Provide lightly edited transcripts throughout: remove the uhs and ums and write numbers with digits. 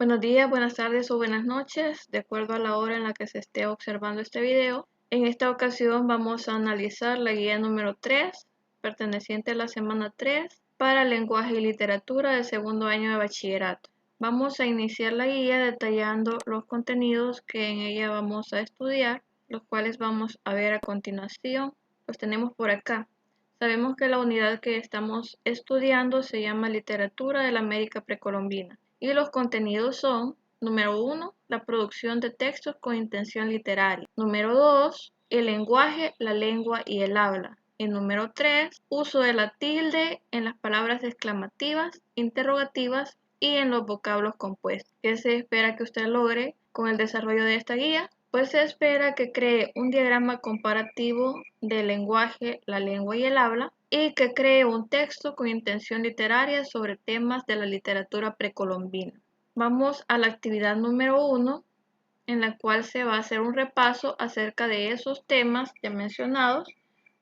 Buenos días, buenas tardes o buenas noches, de acuerdo a la hora en la que se esté observando este video. En esta ocasión vamos a analizar la guía número 3, perteneciente a la semana 3, para lenguaje y literatura del segundo año de bachillerato. Vamos a iniciar la guía detallando los contenidos que en ella vamos a estudiar, los cuales vamos a ver a continuación. Los tenemos por acá. Sabemos que la unidad que estamos estudiando se llama Literatura de la América Precolombina. Y los contenidos son, número 1, la producción de textos con intención literaria. Número 2, el lenguaje, la lengua y el habla. Y número 3, uso de la tilde en las palabras exclamativas, interrogativas y en los vocablos compuestos. ¿Qué se espera que usted logre con el desarrollo de esta guía? Pues se espera que cree un diagrama comparativo del lenguaje, la lengua y el habla, y que cree un texto con intención literaria sobre temas de la literatura precolombina. Vamos a la actividad número 1, en la cual se va a hacer un repaso acerca de esos temas ya mencionados,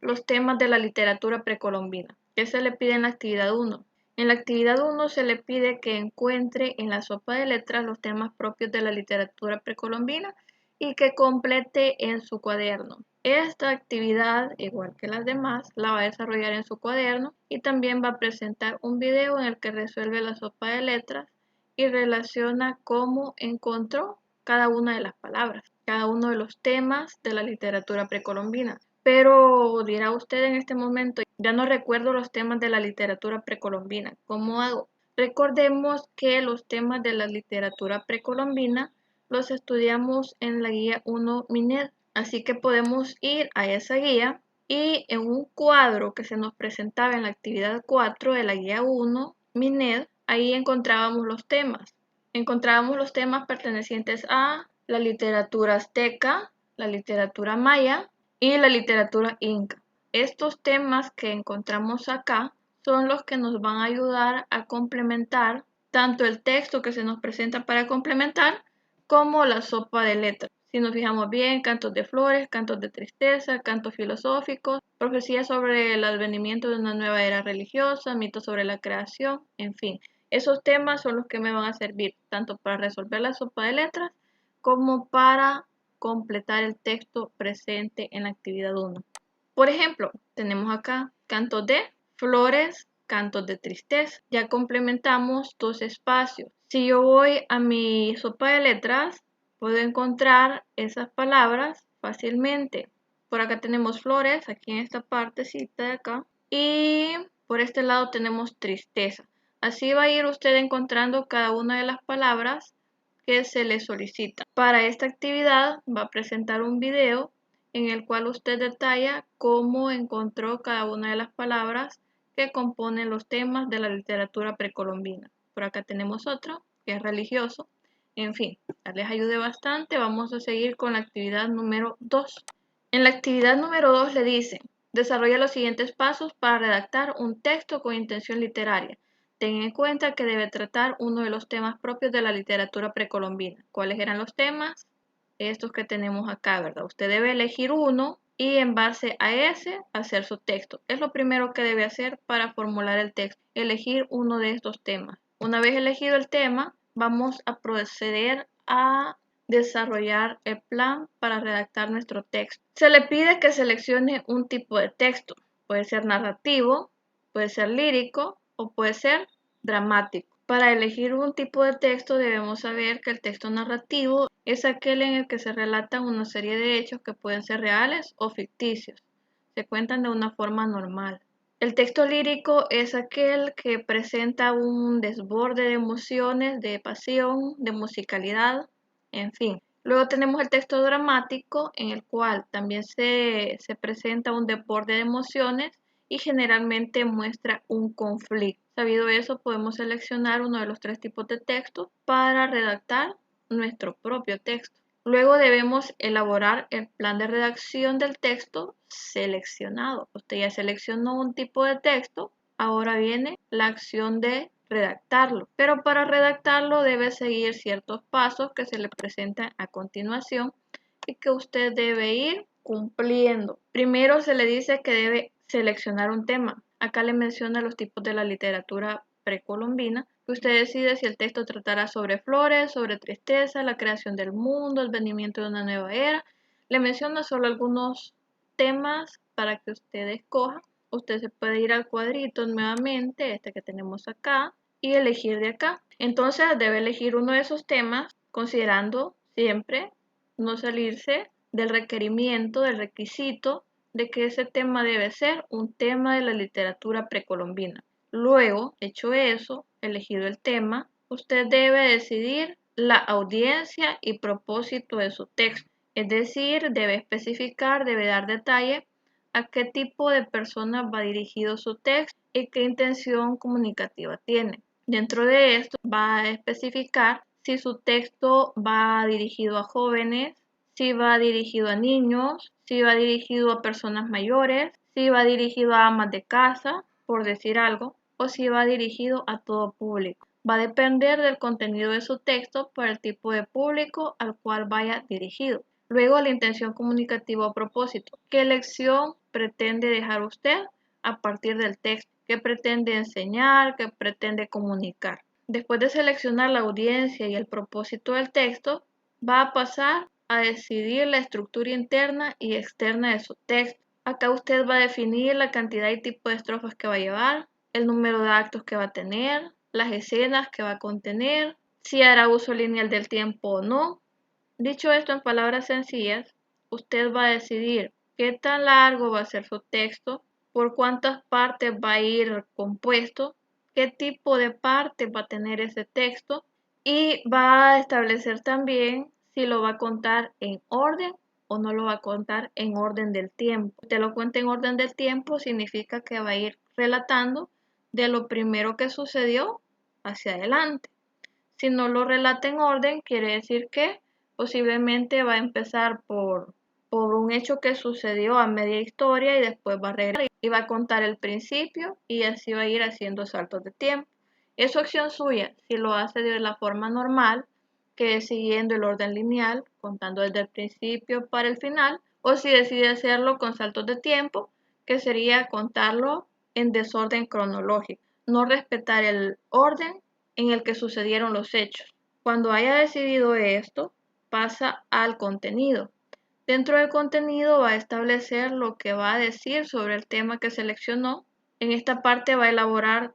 los temas de la literatura precolombina. ¿Qué se le pide en la actividad 1? En la actividad 1 se le pide que encuentre en la sopa de letras los temas propios de la literatura precolombina y que complete en su cuaderno. Esta actividad, igual que las demás, la va a desarrollar en su cuaderno y también va a presentar un video en el que resuelve la sopa de letras y relaciona cómo encontró cada una de las palabras, cada uno de los temas de la literatura precolombina. Pero dirá usted en este momento, ya no recuerdo los temas de la literatura precolombina, ¿cómo hago? Recordemos que los temas de la literatura precolombina los estudiamos en la guía 1 MINED, así que podemos ir a esa guía y en un cuadro que se nos presentaba en la actividad 4 de la guía 1 MINED, ahí encontrábamos los temas. Encontrábamos los temas pertenecientes a la literatura azteca, la literatura maya y la literatura inca. Estos temas que encontramos acá son los que nos van a ayudar a complementar tanto el texto que se nos presenta para complementar como la sopa de letras. Si nos fijamos bien, cantos de flores, cantos de tristeza, cantos filosóficos, profecías sobre el advenimiento de una nueva era religiosa, mitos sobre la creación, en fin. Esos temas son los que me van a servir tanto para resolver la sopa de letras como para completar el texto presente en la actividad 1. Por ejemplo, tenemos acá cantos de flores, cantos de tristeza. Ya complementamos dos espacios. Si yo voy a mi sopa de letras, puedo encontrar esas palabras fácilmente. Por acá tenemos flores, aquí en esta partecita de acá. Y por este lado tenemos tristeza. Así va a ir usted encontrando cada una de las palabras que se le solicita. Para esta actividad va a presentar un video en el cual usted detalla cómo encontró cada una de las palabras que componen los temas de la literatura precolombina. Por acá tenemos otro, que es religioso. En fin, les ayude bastante. Vamos a seguir con la actividad número 2. En la actividad número 2 le dicen, desarrolla los siguientes pasos para redactar un texto con intención literaria. Ten en cuenta que debe tratar uno de los temas propios de la literatura precolombina. ¿Cuáles eran los temas? Estos que tenemos acá, ¿verdad? Usted debe elegir uno y en base a ese hacer su texto. Es lo primero que debe hacer para formular el texto, elegir uno de estos temas. Una vez elegido el tema, vamos a proceder a desarrollar el plan para redactar nuestro texto. Se le pide que seleccione un tipo de texto. Puede ser narrativo, puede ser lírico o puede ser dramático. Para elegir un tipo de texto debemos saber que el texto narrativo es aquel en el que se relatan una serie de hechos que pueden ser reales o ficticios. Se cuentan de una forma normal. El texto lírico es aquel que presenta un desborde de emociones, de pasión, de musicalidad, en fin. Luego tenemos el texto dramático, en el cual también se presenta un desborde de emociones y generalmente muestra un conflicto. Sabido eso, podemos seleccionar uno de los tres tipos de texto para redactar nuestro propio texto. Luego debemos elaborar el plan de redacción del texto seleccionado. Usted ya seleccionó un tipo de texto, ahora viene la acción de redactarlo. Pero para redactarlo debe seguir ciertos pasos que se le presentan a continuación y que usted debe ir cumpliendo. Primero se le dice que debe seleccionar un tema. Acá le menciona los tipos de la literatura precolombina, que usted decide si el texto tratará sobre flores, sobre tristeza, la creación del mundo, el venimiento de una nueva era. Le menciono solo algunos temas para que usted escoja. Usted se puede ir al cuadrito nuevamente, este que tenemos acá, y elegir de acá. Entonces debe elegir uno de esos temas, considerando siempre no salirse del requerimiento, del requisito de que ese tema debe ser un tema de la literatura precolombina. Luego, hecho eso, elegido el tema, usted debe decidir la audiencia y propósito de su texto. Es decir, debe especificar, debe dar detalle a qué tipo de personas va dirigido su texto y qué intención comunicativa tiene. Dentro de esto va a especificar si su texto va dirigido a jóvenes, si va dirigido a niños, si va dirigido a personas mayores, si va dirigido a amas de casa, por decir algo, o si va dirigido a todo público. Va a depender del contenido de su texto por el tipo de público al cual vaya dirigido. Luego, la intención comunicativa o propósito. ¿Qué lección pretende dejar usted a partir del texto? ¿Qué pretende enseñar? ¿Qué pretende comunicar? Después de seleccionar la audiencia y el propósito del texto, va a pasar a decidir la estructura interna y externa de su texto. Acá usted va a definir la cantidad y tipo de estrofas que va a llevar, el número de actos que va a tener, las escenas que va a contener, si hará uso lineal del tiempo o no. Dicho esto en palabras sencillas, usted va a decidir qué tan largo va a ser su texto, por cuántas partes va a ir compuesto, qué tipo de parte va a tener ese texto y va a establecer también si lo va a contar en orden o no lo va a contar en orden del tiempo. Si te lo cuenta en orden del tiempo, significa que va a ir relatando de lo primero que sucedió hacia adelante. Si no lo relata en orden, quiere decir que posiblemente va a empezar por un hecho que sucedió a media historia y después va a regresar y va a contar el principio y así va a ir haciendo saltos de tiempo. Es opción suya si lo hace de la forma normal, que es siguiendo el orden lineal, contando desde el principio para el final, o si decide hacerlo con saltos de tiempo, que sería contarlo en desorden cronológico, no respetar el orden en el que sucedieron los hechos. Cuando haya decidido esto, pasa al contenido. Dentro del contenido va a establecer lo que va a decir sobre el tema que seleccionó. En esta parte va a elaborar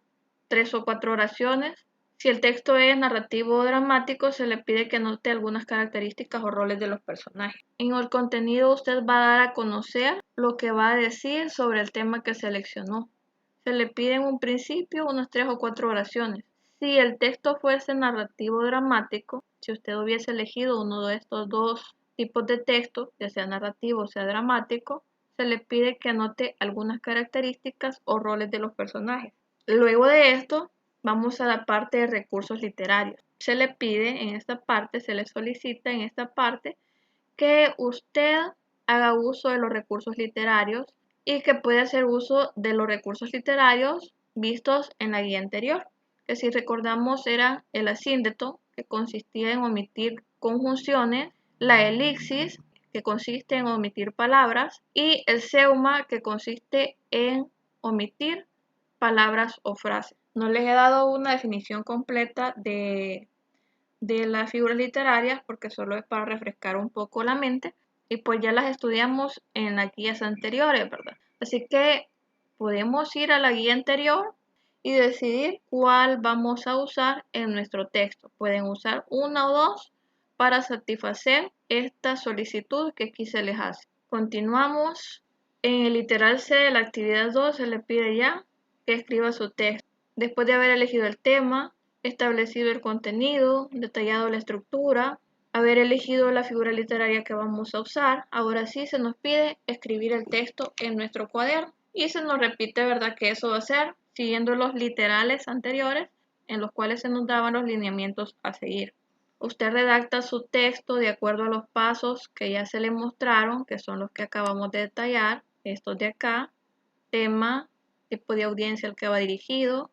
3 o 4 oraciones. Si el texto es narrativo o dramático, se le pide que anote algunas características o roles de los personajes. En el contenido usted va a dar a conocer lo que va a decir sobre el tema que seleccionó. Se le pide en un principio unas 3 o 4 oraciones. Si el texto fuese narrativo o dramático, si usted hubiese elegido uno de estos dos tipos de texto, ya sea narrativo o sea dramático, se le pide que anote algunas características o roles de los personajes. Luego de esto, vamos a la parte de recursos literarios. Se le pide en esta parte, se le solicita en esta parte que usted haga uso de los recursos literarios y que puede hacer uso de los recursos literarios vistos en la guía anterior, que si recordamos era el asíndeto, que consistía en omitir conjunciones, la elipsis, que consiste en omitir palabras, y el seuma, que consiste en omitir palabras o frases. No les he dado una definición completa de las figuras literarias porque solo es para refrescar un poco la mente y pues ya las estudiamos en las guías anteriores, ¿verdad? Así que podemos ir a la guía anterior y decidir cuál vamos a usar en nuestro texto. Pueden usar una o dos para satisfacer esta solicitud que aquí se les hace. Continuamos. En el literal C de la actividad 2 se le pide ya que escriba su texto. Después de haber elegido el tema, establecido el contenido, detallado la estructura, haber elegido la figura literaria que vamos a usar, ahora sí se nos pide escribir el texto en nuestro cuaderno y se nos repite, ¿verdad?, que eso va a ser siguiendo los literales anteriores en los cuales se nos daban los lineamientos a seguir. Usted redacta su texto de acuerdo a los pasos que ya se le mostraron, que son los que acabamos de detallar, estos de acá: tema, tipo de audiencia al que va dirigido,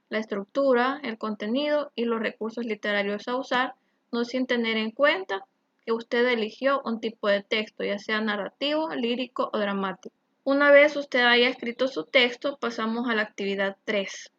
la estructura, el contenido y los recursos literarios a usar, no sin tener en cuenta que usted eligió un tipo de texto, ya sea narrativo, lírico o dramático. Una vez usted haya escrito su texto, pasamos a la actividad 3.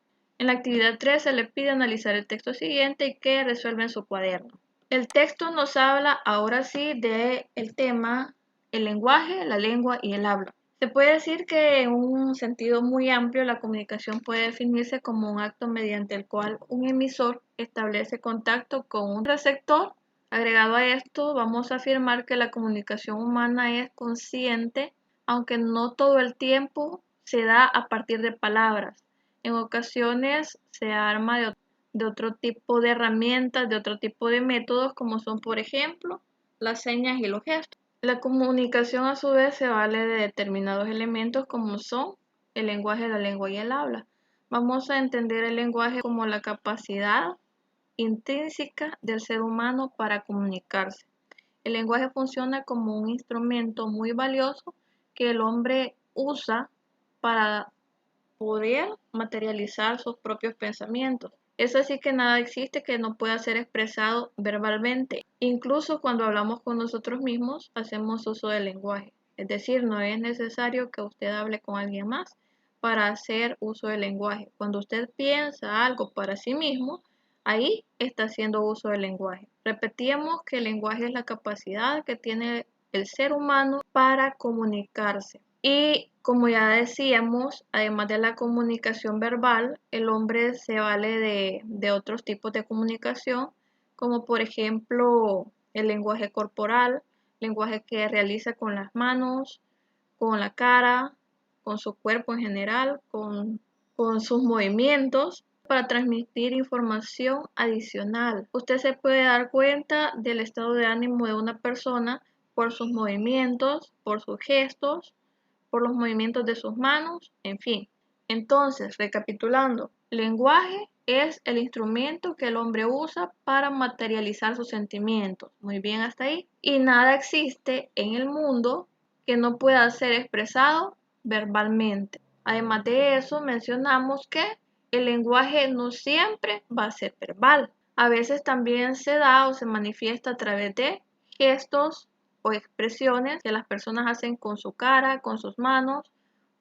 En la actividad 3 se le pide analizar el texto siguiente y que resuelva en su cuaderno. El texto nos habla ahora sí del tema, el lenguaje, la lengua y el habla. Se puede decir que en un sentido muy amplio la comunicación puede definirse como un acto mediante el cual un emisor establece contacto con un receptor. Agregado a esto, vamos a afirmar que la comunicación humana es consciente, aunque no todo el tiempo se da a partir de palabras. En ocasiones se arma de otro tipo de herramientas, de otro tipo de métodos, como son, por ejemplo, las señas y los gestos. La comunicación a su vez se vale de determinados elementos como son el lenguaje, la lengua y el habla. Vamos a entender el lenguaje como la capacidad intrínseca del ser humano para comunicarse. El lenguaje funciona como un instrumento muy valioso que el hombre usa para poder materializar sus propios pensamientos. Es así que nada existe que no pueda ser expresado verbalmente. Incluso cuando hablamos con nosotros mismos, hacemos uso del lenguaje. Es decir, no es necesario que usted hable con alguien más para hacer uso del lenguaje. Cuando usted piensa algo para sí mismo, ahí está haciendo uso del lenguaje. Repetíamos que el lenguaje es la capacidad que tiene el ser humano para comunicarse. Y como ya decíamos, además de la comunicación verbal, el hombre se vale de otros tipos de comunicación, como por ejemplo el lenguaje corporal, lenguaje que realiza con las manos, con la cara, con su cuerpo en general, con sus movimientos, para transmitir información adicional. Usted se puede dar cuenta del estado de ánimo de una persona por sus movimientos, por sus gestos, por los movimientos de sus manos, en fin. Entonces, recapitulando, lenguaje es el instrumento que el hombre usa para materializar sus sentimientos. Muy bien hasta ahí. Y nada existe en el mundo que no pueda ser expresado verbalmente. Además de eso, mencionamos que el lenguaje no siempre va a ser verbal. A veces también se da o se manifiesta a través de gestos o expresiones que las personas hacen con su cara, con sus manos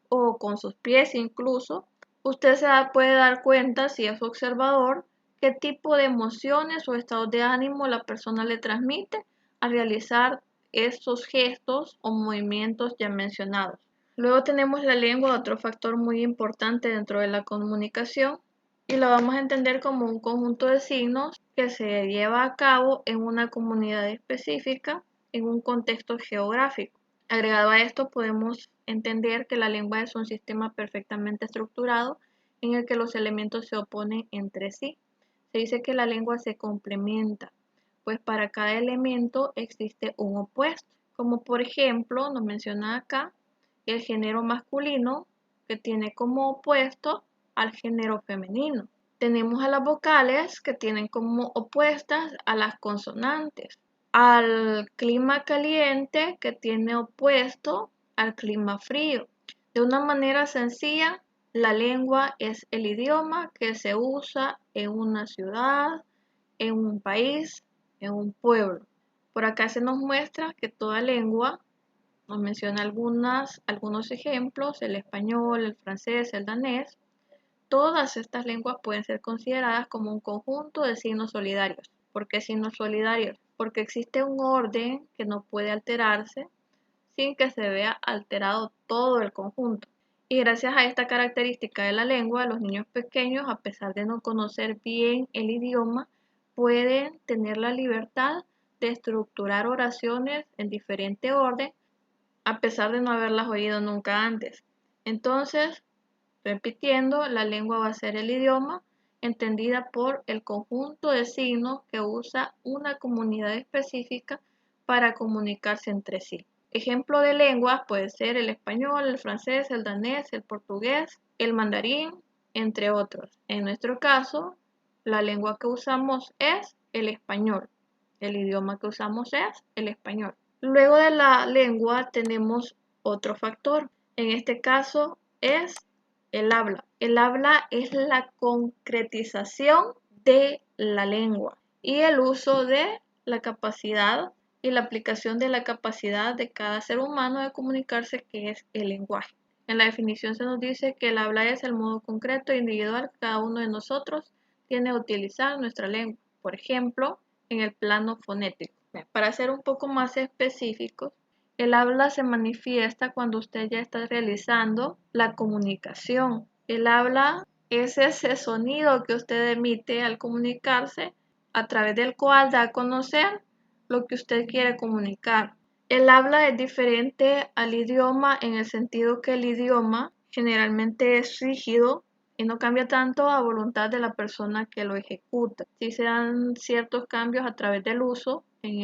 o con sus pies incluso. Usted puede dar cuenta, si es observador, qué tipo de emociones o estados de ánimo la persona le transmite al realizar estos gestos o movimientos ya mencionados. Luego tenemos la lengua, otro factor muy importante dentro de la comunicación, y lo vamos a entender como un conjunto de signos que se lleva a cabo en una comunidad específica en un contexto geográfico. Agregado a esto, podemos entender que la lengua es un sistema perfectamente estructurado en el que los elementos se oponen entre sí. Se dice que la lengua se complementa, pues para cada elemento existe un opuesto, como por ejemplo nos menciona acá el género masculino que tiene como opuesto al género femenino. Tenemos a las vocales que tienen como opuestas a las consonantes, al clima caliente que tiene opuesto al clima frío. De una manera sencilla, la lengua es el idioma que se usa en una ciudad, en un país, en un pueblo. Por acá se nos muestra que toda lengua, nos menciona algunos ejemplos, el español, el francés, el danés. Todas estas lenguas pueden ser consideradas como un conjunto de signos solidarios. ¿Por qué signos solidarios? Porque existe un orden que no puede alterarse sin que se vea alterado todo el conjunto. Y gracias a esta característica de la lengua, los niños pequeños, a pesar de no conocer bien el idioma, pueden tener la libertad de estructurar oraciones en diferente orden, a pesar de no haberlas oído nunca antes. Entonces, repitiendo, la lengua va a ser el idioma entendida por el conjunto de signos que usa una comunidad específica para comunicarse entre sí. Ejemplo de lenguas puede ser el español, el francés, el danés, el portugués, el mandarín, entre otros. En nuestro caso, la lengua que usamos es el español. El idioma que usamos es el español. Luego de la lengua tenemos otro factor. En este caso es el habla. El habla es la concretización de la lengua y el uso de la capacidad y la aplicación de la capacidad de cada ser humano de comunicarse, que es el lenguaje. En la definición se nos dice que el habla es el modo concreto e individual que cada uno de nosotros tiene que utilizar nuestra lengua. Por ejemplo, en el plano fonético. Para ser un poco más específicos, el habla se manifiesta cuando usted ya está realizando la comunicación. El habla es ese sonido que usted emite al comunicarse, a través del cual da a conocer lo que usted quiere comunicar. El habla es diferente al idioma en el sentido que el idioma generalmente es rígido y no cambia tanto a voluntad de la persona que lo ejecuta. Sí se dan ciertos cambios a través del uso en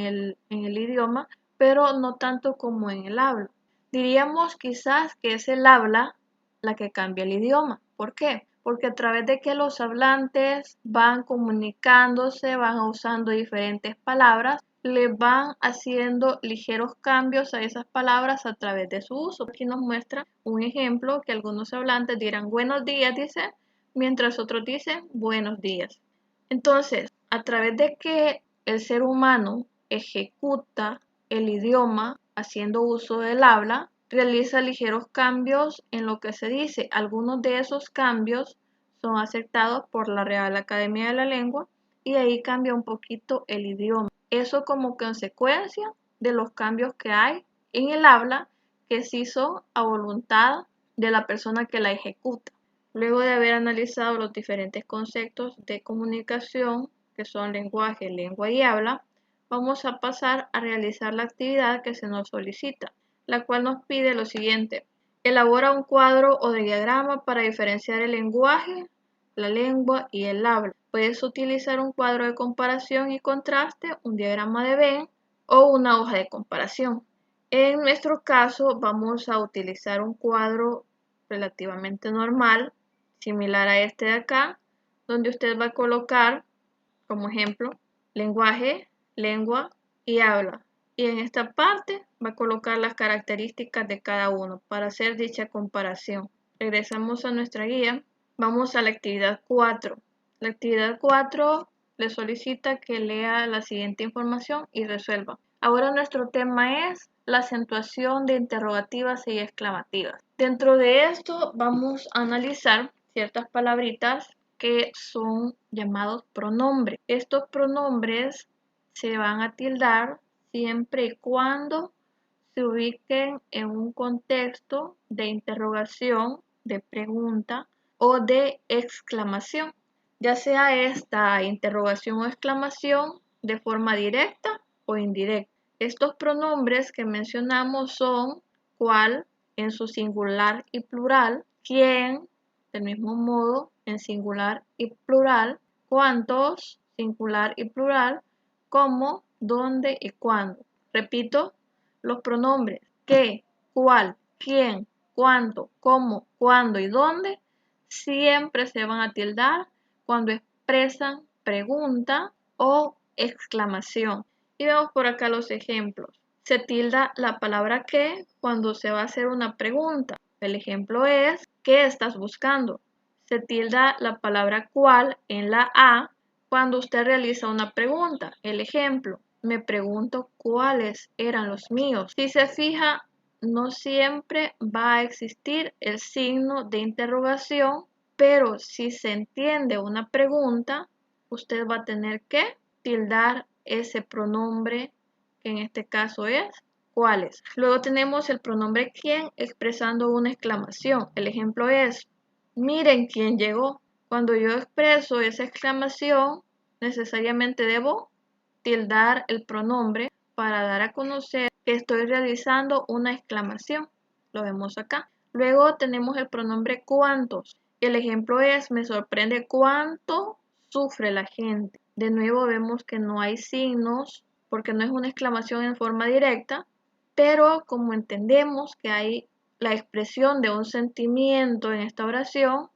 el idioma, pero no tanto como en el habla. Diríamos quizás que es el habla la que cambia el idioma. ¿Por qué? Porque a través de que los hablantes van comunicándose, van usando diferentes palabras, le van haciendo ligeros cambios a esas palabras a través de su uso. Aquí nos muestra un ejemplo que algunos hablantes dirán buenos días, dicen, mientras otros dicen buenos días. Entonces, a través de que el ser humano ejecuta el idioma haciendo uso del habla, realiza ligeros cambios en lo que se dice. Algunos de esos cambios son aceptados por la Real Academia de la Lengua y ahí cambia un poquito el idioma. Eso como consecuencia de los cambios que hay en el habla que se hizo a voluntad de la persona que la ejecuta. Luego de haber analizado los diferentes conceptos de comunicación, que son lenguaje, lengua y habla, vamos a pasar a realizar la actividad que se nos solicita, la cual nos pide lo siguiente. Elabora un cuadro o diagrama para diferenciar el lenguaje, la lengua y el habla. Puedes utilizar un cuadro de comparación y contraste, un diagrama de Venn o una hoja de comparación. En nuestro caso vamos a utilizar un cuadro relativamente normal, similar a este de acá, donde usted va a colocar como ejemplo lenguaje, lengua y habla. Y en esta parte va a colocar las características de cada uno para hacer dicha comparación. Regresamos a nuestra guía. Vamos a la actividad 4. La actividad 4 le solicita que lea la siguiente información y resuelva. Ahora nuestro tema es la acentuación de interrogativas y exclamativas. Dentro de esto vamos a analizar ciertas palabritas que son llamados pronombres. Estos pronombres se van a tildar siempre y cuando se ubiquen en un contexto de interrogación, de pregunta o de exclamación, ya sea esta interrogación o exclamación de forma directa o indirecta. Estos pronombres que mencionamos son cuál en su singular y plural, quién del mismo modo en singular y plural, cuántos singular y plural, cómo, dónde y cuándo. Repito, los pronombres qué, cuál, quién, cuánto, cómo, cuándo y dónde siempre se van a tildar cuando expresan pregunta o exclamación. Y vemos por acá los ejemplos. Se tilda la palabra qué cuando se va a hacer una pregunta. El ejemplo es ¿qué estás buscando? Se tilda la palabra cuál en la A cuando usted realiza una pregunta. El ejemplo, me pregunto cuáles eran los míos. Si se fija, no siempre va a existir el signo de interrogación, pero si se entiende una pregunta, usted va a tener que tildar ese pronombre, que en este caso es cuáles. Luego tenemos el pronombre quién expresando una exclamación. El ejemplo es, miren quién llegó. Cuando yo expreso esa exclamación, necesariamente debo tildar el pronombre para dar a conocer que estoy realizando una exclamación. Lo vemos acá. Luego tenemos el pronombre cuántos. El ejemplo es, me sorprende cuánto sufre la gente. De nuevo vemos que no hay signos porque no es una exclamación en forma directa, pero como entendemos que hay la expresión de un sentimiento en esta oración,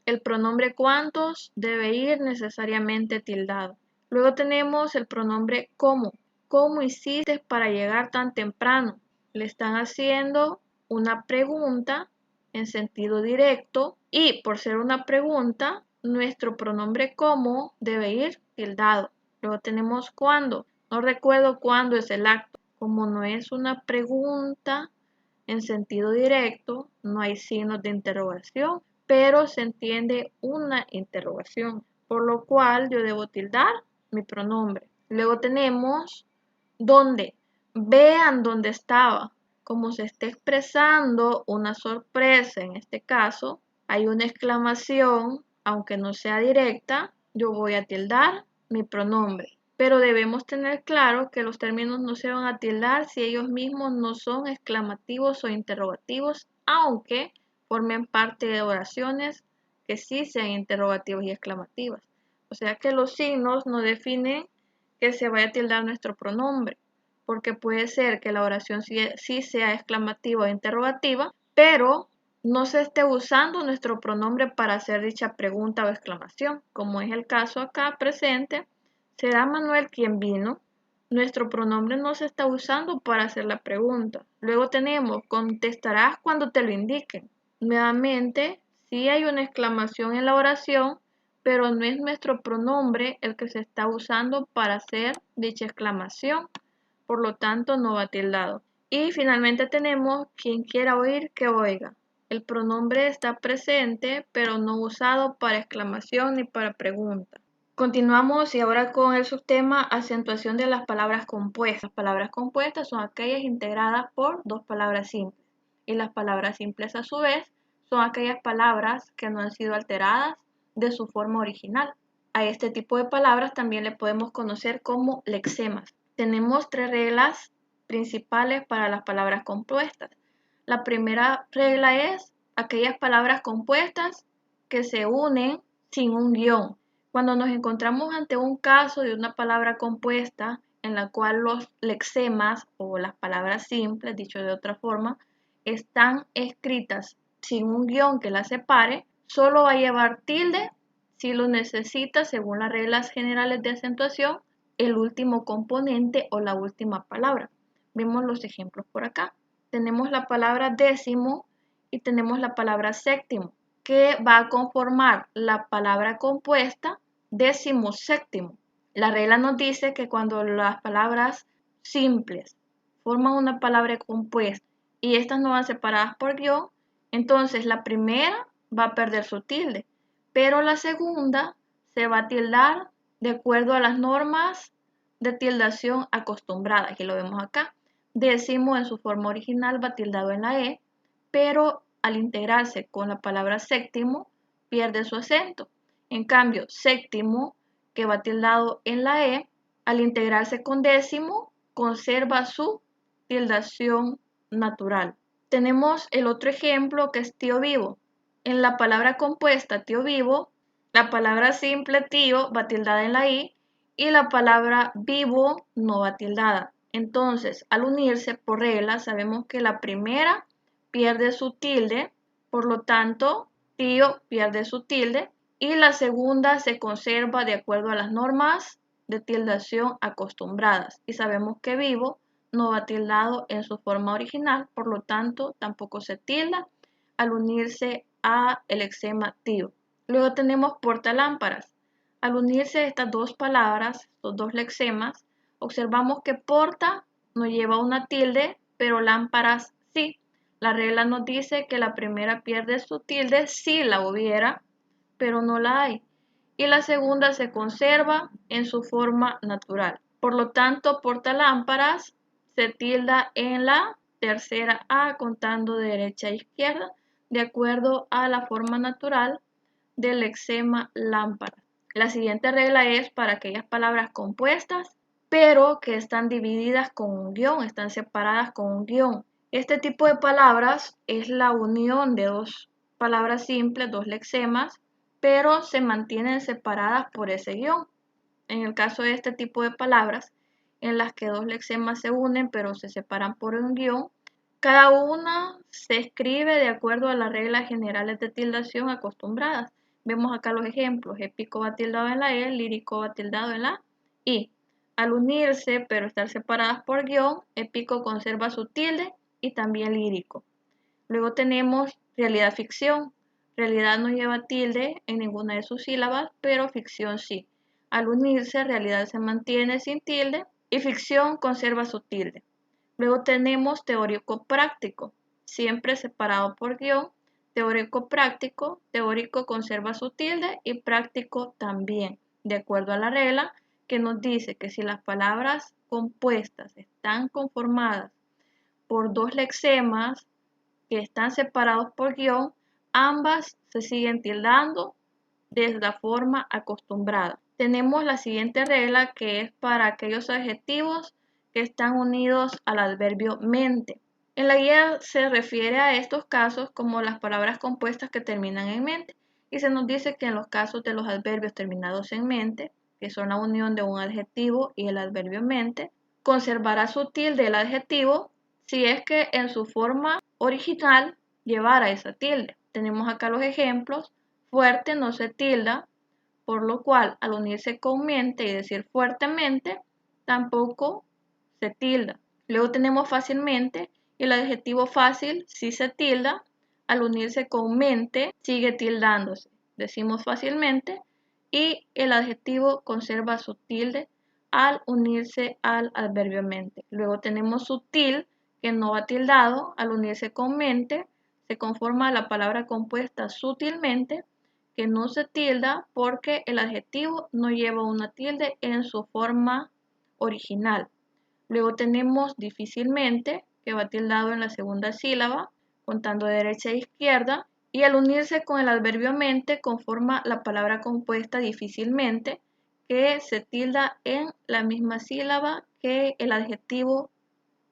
el pronombre cuántos debe ir necesariamente tildado. Luego tenemos el pronombre cómo. ¿Cómo hiciste para llegar tan temprano? Le están haciendo una pregunta en sentido directo y por ser una pregunta, nuestro pronombre cómo debe ir tildado. Luego tenemos cuándo. No recuerdo cuándo es el acto. Como no es una pregunta, en sentido directo, no hay signos de interrogación, pero se entiende una interrogación, por lo cual yo debo tildar mi pronombre. Luego tenemos ¿dónde? Vean dónde estaba. Como se está expresando una sorpresa, en este caso, hay una exclamación, aunque no sea directa, yo voy a tildar mi pronombre. Pero debemos tener claro que los términos no se van a tildar si ellos mismos no son exclamativos o interrogativos, aunque formen parte de oraciones que sí sean interrogativas y exclamativas. O sea que los signos no definen que se vaya a tildar nuestro pronombre, porque puede ser que la oración sí sea exclamativa o interrogativa, pero no se esté usando nuestro pronombre para hacer dicha pregunta o exclamación, como es el caso acá presente. ¿Será Manuel quien vino? Nuestro pronombre no se está usando para hacer la pregunta. Luego tenemos, contestarás cuando te lo indiquen. Nuevamente, sí hay una exclamación en la oración, pero no es nuestro pronombre el que se está usando para hacer dicha exclamación, por lo tanto no va tildado. Y finalmente tenemos quien quiera oír que oiga. El pronombre está presente, pero no usado para exclamación ni para pregunta. Continuamos y ahora con el subtema acentuación de las palabras compuestas. Las palabras compuestas son aquellas integradas por dos palabras simples. Y las palabras simples a su vez son aquellas palabras que no han sido alteradas de su forma original. A este tipo de palabras también le podemos conocer como lexemas. Tenemos tres reglas principales para las palabras compuestas. La primera regla es aquellas palabras compuestas que se unen sin un guión. Cuando nos encontramos ante un caso de una palabra compuesta en la cual los lexemas o las palabras simples, dicho de otra forma, están escritas sin un guión que las separe, solo va a llevar tilde si lo necesita según las reglas generales de acentuación el último componente o la última palabra. Vemos los ejemplos por acá. Tenemos la palabra décimo y tenemos la palabra séptimo, que va a conformar la palabra compuesta décimo séptimo. La regla nos dice que cuando las palabras simples forman una palabra compuesta y estas no van separadas por guión, entonces la primera va a perder su tilde, pero la segunda se va a tildar de acuerdo a las normas de tildación acostumbradas. Aquí lo vemos acá. Décimo en su forma original va tildado en la E, pero al integrarse con la palabra séptimo pierde su acento. En cambio, séptimo, que va tildado en la E, al integrarse con décimo, conserva su tildación natural. Tenemos el otro ejemplo que es tío vivo. En la palabra compuesta tío vivo, la palabra simple tío va tildada en la I y la palabra vivo no va tildada. Entonces, al unirse por regla, sabemos que la primera pierde su tilde, por lo tanto, tío pierde su tilde y la segunda se conserva de acuerdo a las normas de tildación acostumbradas. Y sabemos que vivo no va tildado en su forma original, por lo tanto, tampoco se tilda al unirse a el lexema tío. Luego tenemos portalámparas. Al unirse estas dos palabras, estos dos lexemas, observamos que porta no lleva una tilde, pero lámparas sí. La regla nos dice que la primera pierde su tilde si la hubiera, pero no la hay. Y la segunda se conserva en su forma natural. Por lo tanto, portalámparas se tilda en la tercera A contando de derecha a izquierda, de acuerdo a la forma natural del lexema lámpara. La siguiente regla es para aquellas palabras compuestas, pero que están divididas con un guión, están separadas con un guión. Este tipo de palabras es la unión de dos palabras simples, dos lexemas, pero se mantienen separadas por ese guión. En el caso de este tipo de palabras, en las que dos lexemas se unen pero se separan por un guión, cada una se escribe de acuerdo a las reglas generales de tildación acostumbradas. Vemos acá los ejemplos. Épico va tildado en la E, lírico va tildado en la I. Al unirse, pero estar separadas por guión, épico conserva su tilde y también lírico. Luego tenemos realidad ficción. Realidad no lleva tilde en ninguna de sus sílabas, pero ficción sí. Al unirse, realidad se mantiene sin tilde y ficción conserva su tilde. Luego tenemos teórico práctico. siempre separado por guión. Teórico práctico, teórico conserva su tilde y práctico también, de acuerdo a la regla que nos dice que si las palabras compuestas están conformadas por dos lexemas que están separados por guión, ambas se siguen tildando de la forma acostumbrada. Tenemos la siguiente regla que es para aquellos adjetivos que están unidos al adverbio mente. En la guía se refiere a estos casos como las palabras compuestas que terminan en mente y se nos dice que en los casos de los adverbios terminados en mente, que son la unión de un adjetivo y el adverbio mente, conservará su tilde el adjetivo si es que en su forma original llevara esa tilde. Tenemos acá los ejemplos. Fuerte no se tilda, por lo cual al unirse con mente y decir fuertemente, tampoco se tilda. Luego tenemos fácilmente y el adjetivo fácil sí se tilda, al unirse con mente sigue tildándose. Decimos fácilmente y el adjetivo conserva su tilde al unirse al adverbio mente. Luego tenemos sutil que no va tildado, al unirse con mente se conforma la palabra compuesta sutilmente que no se tilda porque el adjetivo no lleva una tilde en su forma original. Luego tenemos difícilmente, que va tildado en la segunda sílaba, contando de derecha a izquierda, y al unirse con el adverbio mente conforma la palabra compuesta difícilmente, que se tilda en la misma sílaba que el adjetivo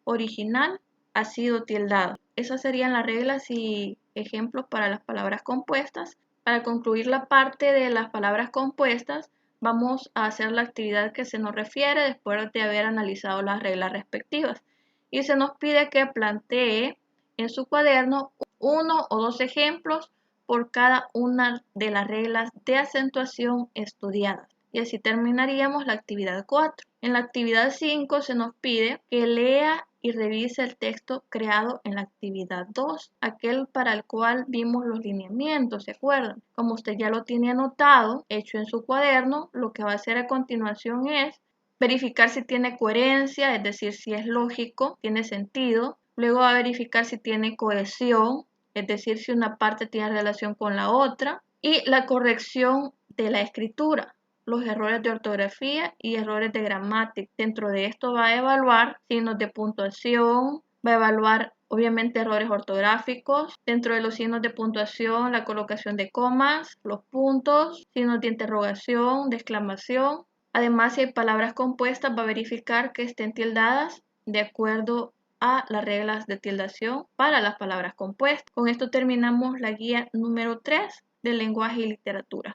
original ha sido tildado. Esas serían las reglas y ejemplos para las palabras compuestas. Para concluir la parte de las palabras compuestas, vamos a hacer la actividad que se nos refiere después de haber analizado las reglas respectivas. Y se nos pide que plantee en su cuaderno uno o dos ejemplos por cada una de las reglas de acentuación estudiadas. Y así terminaríamos la actividad 4. En la actividad 5 se nos pide que lea y revise el texto creado en la actividad 2, aquel para el cual vimos los lineamientos, ¿se acuerdan? Como usted ya lo tiene anotado, hecho en su cuaderno, lo que va a hacer a continuación es verificar si tiene coherencia, es decir, si es lógico, tiene sentido. Luego va a verificar si tiene cohesión, es decir, si una parte tiene relación con la otra. Y la corrección de la escritura, los errores de ortografía y errores de gramática. Dentro de esto va a evaluar signos de puntuación, va a evaluar obviamente errores ortográficos. Dentro de los signos de puntuación, la colocación de comas, los puntos, signos de interrogación, de exclamación. Además, si hay palabras compuestas, va a verificar que estén tildadas de acuerdo a las reglas de tildación para las palabras compuestas. Con esto terminamos la guía número 3 de lenguaje y literatura.